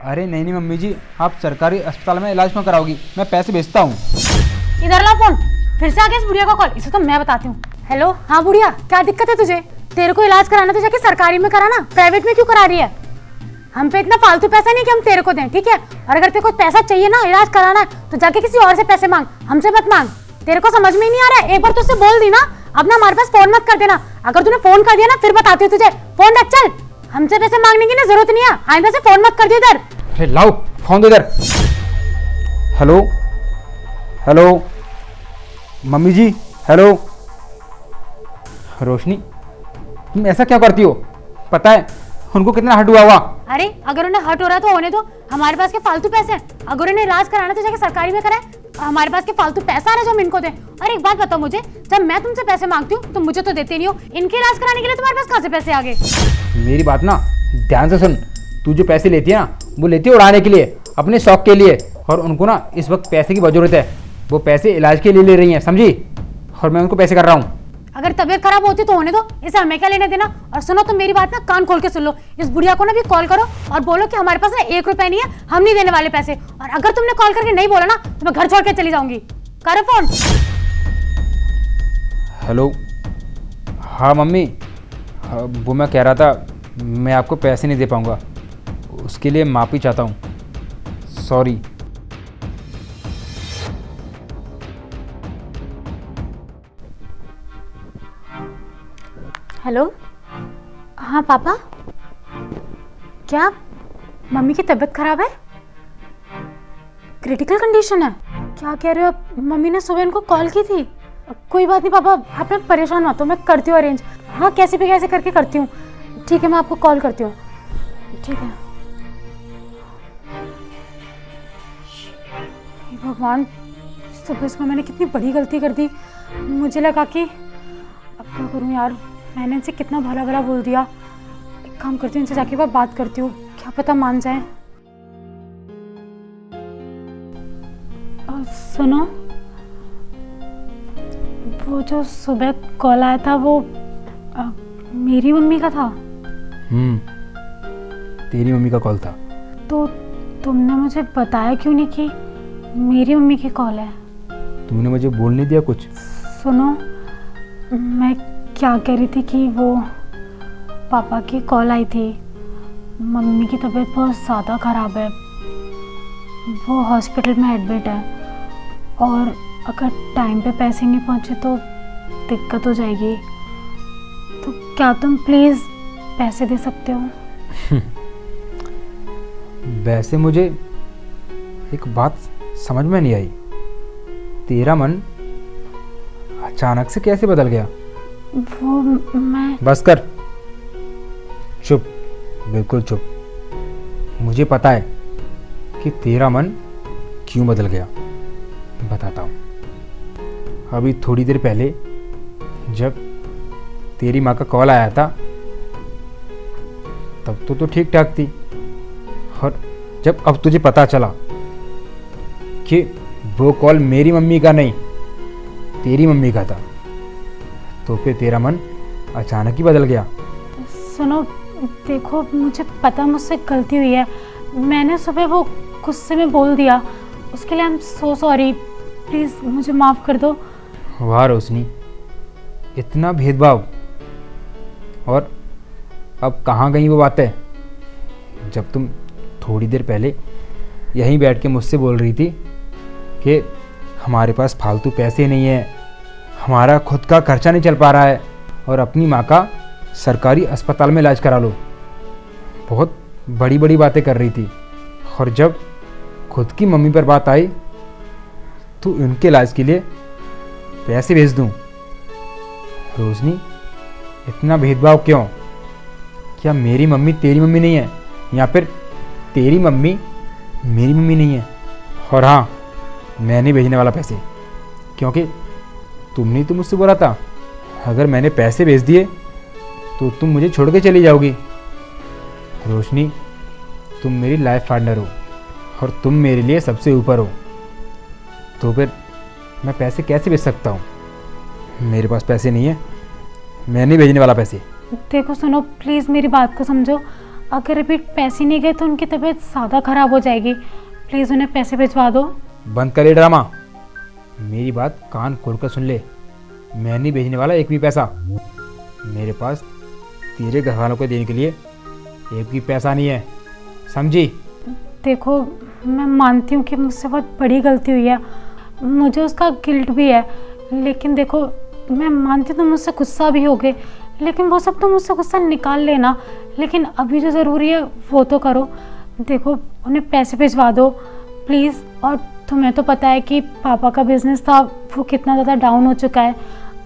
अरे नहीं नहीं मम्मी जी, आप सरकारी अस्पताल में इलाज क्यों कराओगी, मैं पैसे भेजता हूँ। इधर ला फोन। फिर से आ गया इस बुढ़िया का कॉल, इसे तो मैं बताती हूँ। हेलो, हाँ बुढ़िया, क्या दिक्कत है तुझे? तेरे को इलाज कराना तो जाके सरकारी में कराना, प्राइवेट में क्यों करा रही है? हम पे इतना फालतू पैसा नहीं कि हम तेरे को दें, ठीक है? और अगर तेरे को पैसा चाहिए ना, इलाज कराना है, तो जाके किसी और से पैसे मांग, हमसे मत मांग। तेरे को समझ में ही नहीं आ रहा है? एक बार तुझसे बोल दी ना, अब ना हमारे पास फोन मत कर देना। अगर तूने फोन कर दिया ना, फिर बताती हूँ तुझे। फोन रख, चल। हमसे पैसे मांगने की ना जरूरत नहीं है, आइंदा से फोन मत कर दियो इधर। अरे लाओ फोन दो इधर। हेलो हेलो मम्मी जी, हेलो। रोशनी, तुम ऐसा क्या करती हो? पता है उनको कितना हर्ट हुआ? अरे अगर उन्हें हर्ट हो रहा है तो होने दो, हमारे पास के फालतू पैसे हैं। अगर उन्हें इलाज कराना तो जाके सरकारी में कराए, हमारे पास के फालतू पैसा आ रहा है जो हम इनको दें। और एक बात बताओ मुझे, जब मैं तुमसे पैसे मांगती हूँ तो मुझे तो देते नहीं हो, इनके इलाज कराने के लिए तुम्हारे पास कहाँ से पैसे आ गए? मेरी बात ना ध्यान से सुन। तू जो पैसे लेती है ना, वो लेती है उड़ाने के लिए, अपने शौक के लिए। और उनको ना इस वक्त पैसे की बहुत जरूरत है, वो पैसे इलाज के लिए ले रही हैं, समझी? और मैं उनको पैसे कर रहा हूँ। अगर तबीयत खराब होती तो होने दो, इसे हमें क्या लेने देना। और सुनो, तुम मेरी बात ना कान खोल के सुन लो, इस बुढ़िया को ना भी कॉल करो और बोलो कि हमारे पास ना 1 रुपया नहीं है, हम नहीं देने वाले पैसे। और अगर तुमने कॉल करके नहीं बोला ना, तो मैं घर छोड़ के चली जाऊंगी। करो फोन। हेलो, हाँ मम्मी, हाँ, वो मैं कह रहा था, मैं आपको पैसे नहीं दे पाऊँगा, उसके लिए माफ़ी चाहता हूँ, सॉरी। हेलो, हाँ पापा, क्या मम्मी की तबीयत खराब है? क्रिटिकल कंडीशन है? क्या कह रहे हो आप? मम्मी ने सुबह इनको कॉल की थी। कोई बात नहीं पापा, आप ना परेशान मत हो, मैं करती हूँ अरेंज। हाँ, कैसे भी कैसे करके करती हूँ। ठीक है, मैं आपको कॉल करती हूँ। ठीक है। हे भगवान, सुबह सुबह मैंने कितनी बड़ी गलती कर दी। मुझे लगा कि अब क्या करूँ यार, मैंने इनसे कितना भला भला बोल दिया। एक काम करती हूँ, इनसे जाके बार बात करती हूँ, क्या पता मान जाए। सुनो, वो जो सुबह कॉल आया था वो मेरी मम्मी का था। तेरी मम्मी का कॉल था? तो तुमने मुझे बताया क्यों नहीं कि मेरी मम्मी की कॉल है? तुमने मुझे बोल नहीं दिया कुछ? सुनो, मैं क्या कह रही थी कि वो पापा की कॉल आई थी, मम्मी की तबीयत बहुत ज़्यादा ख़राब है, वो हॉस्पिटल में एडमिट है, और अगर टाइम पे पैसे नहीं पहुंचे तो दिक्कत हो जाएगी। तो क्या तुम प्लीज़ पैसे दे सकते हो? वैसे मुझे एक बात समझ में नहीं आई, तेरा मन अचानक से कैसे बदल गया? वो मैं बस कर, चुप, बिल्कुल चुप। मुझे पता है कि तेरा मन क्यों बदल गया, बताता हूँ। अभी थोड़ी देर पहले जब तेरी माँ का कॉल आया था तब तो ठीक ठाक थी, और जब अब तुझे पता चला कि वो कॉल मेरी मम्मी का नहीं तेरी मम्मी का था, तो फिर तेरा मन अचानक ही बदल गया। सुनो, देखो मुझे पता मुझसे गलती हुई है, मैंने सुबह वो गुस्से में बोल दिया, उसके लिए I am so sorry, please मुझे माफ़ कर दो। वाह रोशनी, इतना भेदभाव! और अब कहाँ गई वो बातें जब तुम थोड़ी देर पहले यहीं बैठ के मुझसे बोल रही थी कि हमारे पास फालतू पैसे नहीं है, हमारा खुद का खर्चा नहीं चल पा रहा है, और अपनी माँ का सरकारी अस्पताल में इलाज करा लो। बहुत बड़ी बड़ी बातें कर रही थी, और जब खुद की मम्मी पर बात आई तो उनके इलाज के लिए पैसे भेज दूँ? रोशनी, इतना भेदभाव क्यों? क्या मेरी मम्मी तेरी मम्मी नहीं है, या फिर तेरी मम्मी मेरी मम्मी नहीं है? और हाँ, मैं नहीं भेजने वाला पैसे, क्योंकि तुमने तो मुझसे बोला था अगर मैंने पैसे भेज दिए तो तुम मुझे छोड़ के चली जाओगी। रोशनी, तुम मेरी लाइफ पार्टनर हो और तुम मेरे लिए सबसे ऊपर हो, तो फिर मैं पैसे कैसे भेज सकता हूँ? मेरे पास पैसे नहीं है, मैं नहीं भेजने वाला पैसे। देखो सुनो, प्लीज़ मेरी बात को समझो, अगर अभी पैसे नहीं गए तो उनकी तबीयत ज़्यादा ख़राब हो जाएगी। प्लीज़ उन्हें पैसे भिजवा दो। बंद कर ये ड्रामा। मेरी बात कान खोलकर सुन ले। मैं नहीं भेजने वाला एक भी पैसा। मेरे पास तेरे घर वालों को देने के लिए एक भी पैसा नहीं है, समझी? देखो, मैं मानती हूँ कि मुझसे बहुत बड़ी गलती हुई है, मुझे उसका गिल्ट भी है, लेकिन देखो मैं मानती हूँ तुम मुझसे गुस्सा भी हो गए, लेकिन वो सब तुम मुझसे गुस्सा निकाल लेना, लेकिन अभी जो ज़रूरी है वो तो करो। देखो उन्हें पैसे भिजवा दो प्लीज़। और तुम्हें तो पता है कि पापा का बिज़नेस था वो कितना ज़्यादा डाउन हो चुका है।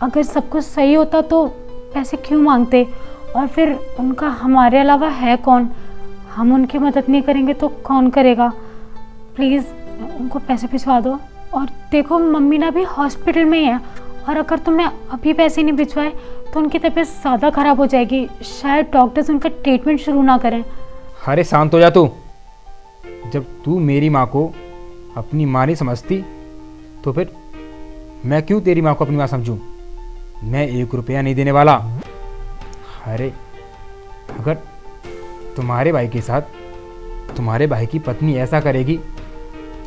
अगर सब कुछ सही होता तो पैसे क्यों मांगते, और फिर उनका हमारे अलावा है कौन? हम उनकी मदद नहीं करेंगे तो कौन करेगा? प्लीज़ उनको पैसे भिजवा दो। और देखो मम्मी ना अभी हॉस्पिटल में ही है, और अगर तुमने अभी पैसे नहीं भिजवाए तो उनकी तबीयत ज़्यादा ख़राब हो जाएगी, शायद डॉक्टर्स उनका ट्रीटमेंट शुरू ना करें। अरे शांत हो जा तू। जब तू मेरी माँ को अपनी माँ नहीं समझती तो फिर मैं क्यों तेरी माँ को अपनी माँ समझूं? मैं 1 रुपया नहीं देने वाला। अरे अगर तुम्हारे भाई के साथ तुम्हारे भाई की पत्नी ऐसा करेगी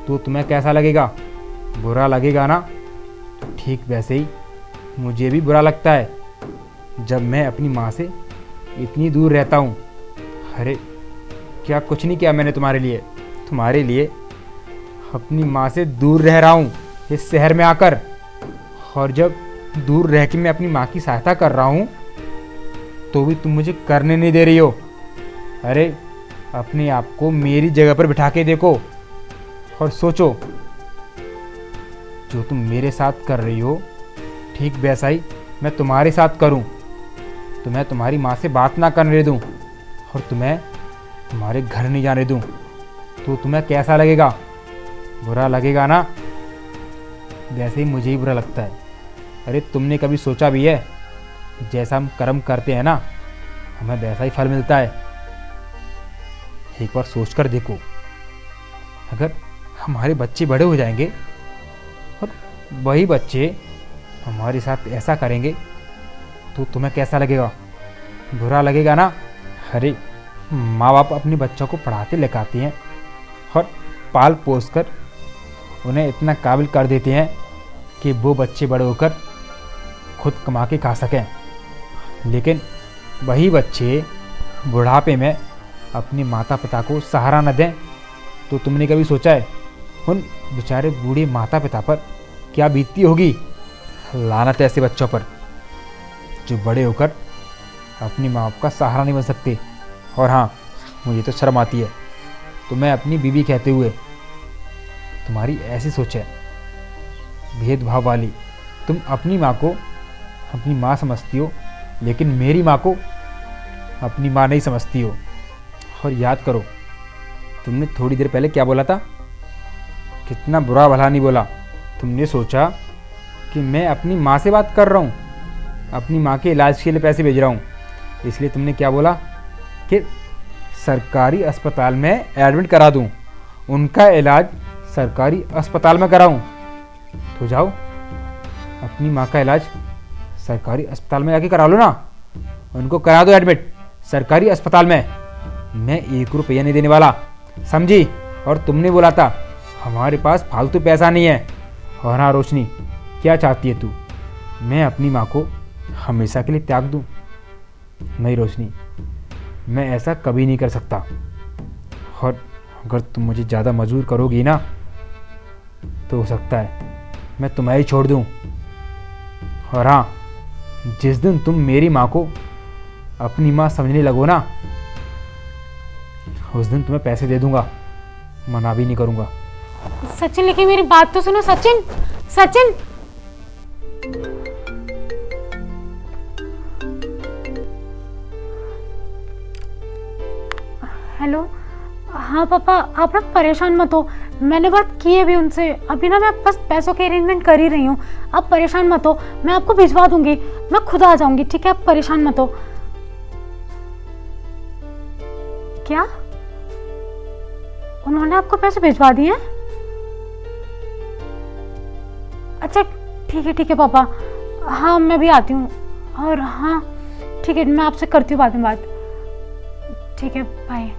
तो तुम्हें कैसा लगेगा? बुरा लगेगा ना? ठीक वैसे ही मुझे भी बुरा लगता है जब मैं अपनी माँ से इतनी दूर रहता हूँ। अरे क्या कुछ नहीं किया मैंने तुम्हारे लिए अपनी माँ से दूर रह रहा हूँ इस शहर में आकर, और जब दूर रह के मैं अपनी माँ की सहायता कर रहा हूँ तो भी तुम मुझे करने नहीं दे रही हो। अरे अपने आप को मेरी जगह पर बिठा के देखो और सोचो, जो तुम मेरे साथ कर रही हो ठीक वैसा ही मैं तुम्हारे साथ करूं। तुम्हें तुम्हारी माँ से बात ना करने दूं और तुम्हें तुम्हारे घर नहीं जाने दूं तो तुम्हें कैसा लगेगा? बुरा लगेगा ना? वैसे ही मुझे ही बुरा लगता है। अरे तुमने कभी सोचा भी है जैसा हम कर्म करते हैं ना हमें वैसा ही फल मिलता है? एक बार सोच कर देखो, अगर हमारे बच्चे बड़े हो जाएंगे और वही बच्चे हमारे साथ ऐसा करेंगे तो तुम्हें कैसा लगेगा? बुरा लगेगा ना? अरे माँ बाप अपने बच्चों को पढ़ाते लिखाते हैं और पाल पोस कर उन्हें इतना काबिल कर देते हैं कि वो बच्चे बड़े होकर खुद कमा के खा सकें, लेकिन वही बच्चे बुढ़ापे में अपने माता पिता को सहारा न दें तो तुमने कभी सोचा है उन बेचारे बूढ़े माता पिता पर क्या बीतती होगी? लानत है ऐसे बच्चों पर जो बड़े होकर अपनी माँ बाप का सहारा नहीं बन सकते। और हाँ, मुझे तो शर्म आती है तो मैं अपनी बीवी कहते हुए। तुम्हारी ऐसी सोच है भेदभाव वाली। तुम अपनी माँ को अपनी माँ समझती हो लेकिन मेरी माँ को अपनी माँ नहीं समझती हो। और याद करो तुमने थोड़ी देर पहले क्या बोला था? कितना बुरा भला नहीं बोला। तुमने सोचा कि मैं अपनी माँ से बात कर रहा हूँ, अपनी माँ के इलाज के लिए पैसे भेज रहा हूँ, इसलिए तुमने क्या बोला कि सरकारी अस्पताल में एडमिट करा दूँ, उनका इलाज सरकारी अस्पताल में कराऊँ। तो जाओ अपनी माँ का इलाज सरकारी अस्पताल में जाके करा लो ना, उनको करा दो एडमिट सरकारी अस्पताल में। मैं 1 रुपया नहीं देने वाला, समझी? और तुमने बोला था हमारे पास फालतू पैसा नहीं है। और हाँ रोशनी, क्या चाहती है तू? मैं अपनी माँ को हमेशा के लिए त्याग दूँ? नहीं रोशनी, मैं ऐसा कभी नहीं कर सकता। और अगर तुम मुझे ज़्यादा मजबूर करोगी ना तो हो सकता है मैं तुम्हें ही छोड़ दूँ। और हाँ, जिस दिन तुम मेरी माँ को अपनी माँ समझने लगो ना उस दिन तुम्हें पैसे दे दूंगा, मना भी नहीं करूंगा। सचिन, लेकिन मेरी बात तो सुनो। सचिन, सचिन। हेलो। हाँ पापा, आप ना परेशान मत हो, मैंने बात की है अभी उनसे। अभी ना मैं बस पैसों के अरेंजमेंट कर ही रही हूँ, आप परेशान मत हो, मैं आपको भिजवा दूंगी, मैं खुद आ जाऊंगी, ठीक है? आप परेशान मत हो। क्या उन्होंने आपको पैसे भिजवा दिए? अच्छा ठीक है पापा, हाँ मैं भी आती हूँ। और हाँ ठीक है, मैं आपसे करती हूँ बाद में बात। ठीक है, बाय।